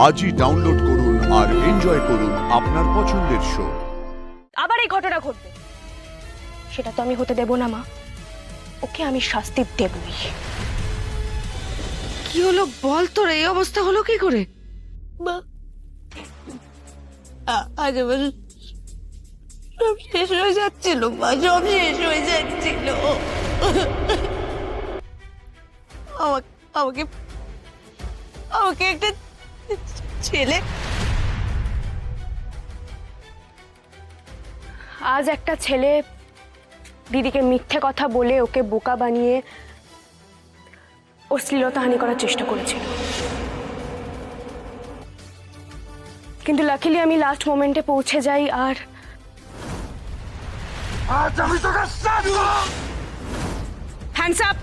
আজই ডাউনলোড করুন আর এনজয় করুন আপনার পছন্দের শো। আবার এই ঘটনা ঘটবে সেটা তো আমি হতে দেব না মা। ওকে আমি শাস্তি দেবই। কি হলো বল, তোর এই অবস্থা হলো কি করে? মা আজ আমার সব শেষ হয়ে যাচ্ছিল, মা সব শেষ হয়ে যাচ্ছিল। আমাকে আমাকে একটা ছেলে আজ একটা ছেলে দিদিকে মিথ্যে কথা বলে ওকে বোকা বানিয়ে অশ্লীলতাহানি করার চেষ্টা করেছিল, কিন্তু লাকিলি আমি লাস্ট মোমেন্টে পৌঁছে যাই আর হ্যান্ডস আপ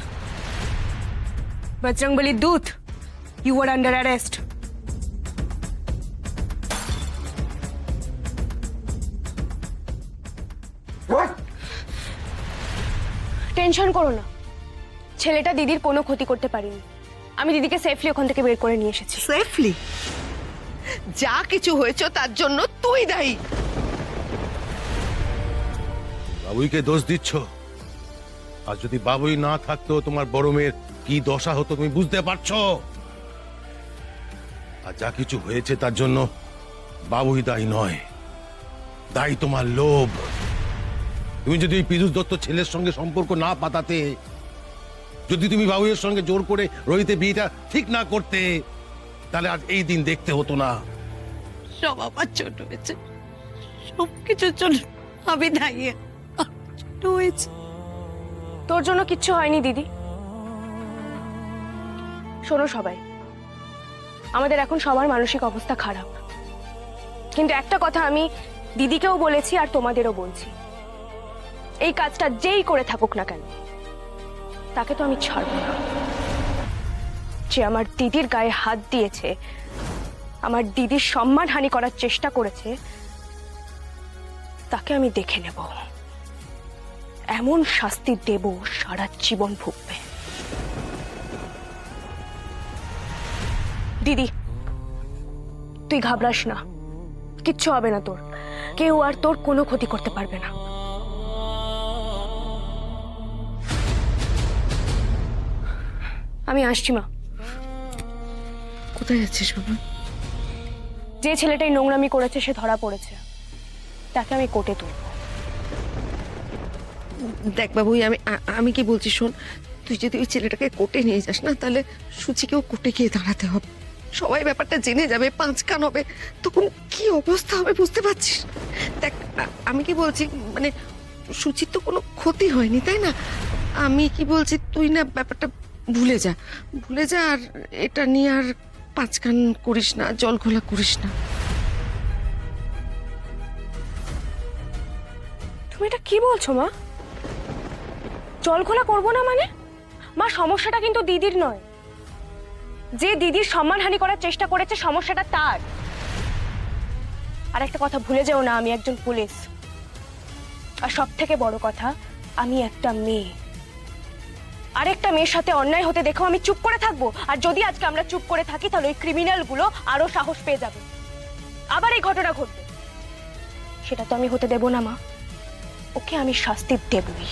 বজরংবলী দূত, you are under arrest. Tension করো না, ছেলেটা দিদির কোনো ক্ষতি করতে পারেনি। আমি দিদিকে সেফলি ওখান থেকে বের করে নিয়ে এসেছি। সেফলি? যা কিছু হয়েছে তার জন্য তুই দায়ী। বাবুইকে দোষ দিচ্ছ? আর যদি বাবুই না থাকতো তোমার বড় মেয়ের কি দশা হতো তুমি বুঝতে পারছো? আর যা কিছু হয়েছে তার জন্য বাবুই দায়ী নয়, দায়ী তোমার লোভ। তুমি যদি এই পীযূষ দত্ত ছেলের সঙ্গে সম্পর্ক না পাতাতে, যদি তুমি বাবুইয়ের সঙ্গে জোর করে রোহিতের বিয়েটা ঠিক না করতে, তাহলে আজ এই দিন দেখতে হতো না। সব আমার ছোট হয়েছে, সবকিছুর জন্য আমি দায়ী। ছোট হয়েছে। তোর জন্য কিচ্ছু হয়নি দিদি। শোনো সবাই, আমাদের এখন সবার মানসিক অবস্থা খারাপ, কিন্তু একটা কথা আমি দিদিকেও বলেছি আর তোমাদেরও বলছি, এই কাজটা যেই করে থাকুক না কেন তাকে তো আমি ছাড়ব না। যে আমার দিদির গায়ে হাত দিয়েছে, আমার দিদির সম্মানহানি করার চেষ্টা করেছে, তাকে আমি দেখে নেব, এমন শাস্তি দেব সারা জীবন ভুগবে। দিদি তুই ঘাবড়াস না, কিচ্ছু হবে না তোর, কেউ আর তোর কোনো ক্ষতি করতে পারবে না। আমি আসছি মা। কোথায় যাচ্ছিস বাবা? যে ছেলেটাই নোংরামি করেছে সে ধরা পড়েছে, তাকে আমি কোর্টে তুলব। দেখ বাবুই, আমি কি বলছি শোন, তুই যদি ওই ছেলেটাকে কোর্টে নিয়ে যাস না, তাহলে সুচিকেও কোর্টে গিয়ে দাঁড়াতে হবে। সবাই ব্যাপারটা জেনে যাবে, পাঁচ কান হবে, তখন কি অবস্থা হবে বুঝতে পারছিস? দেখ আমি কি বলছি, মানে সুচির তো কোনো ক্ষতি হয়নি, তাই না? আমি কি বলছি, তুই না ব্যাপারটা ভুলে যা, ভুলে যা, আর এটা নিয়ে আর পাঁচ কান করিস না, জল ঘোলা করিস না। তুমি এটা কি বলছো মা? জল খোলা করবো না মানে? মা সমস্যাটা কিন্তু দিদির নয়, যে দিদির সম্মানহানি করার চেষ্টা করেছে সমস্যাটা তার। আর একটা কথা ভুলে যেও না, আমি একজন পুলিশ, আর সব থেকে বড় কথা আমি একটা মেয়ে। আরেকটা মেয়ের সাথে অন্যায় হতে দেখো আমি চুপ করে থাকবো? আর যদি আজকে আমরা চুপ করে থাকি তাহলে ওই ক্রিমিনাল গুলো আরো সাহস পেয়ে যাবে, আবার এই ঘটনা ঘটবে। সেটা তো আমি হতে দেব না মা, ওকে আমি শাস্তি দেবই।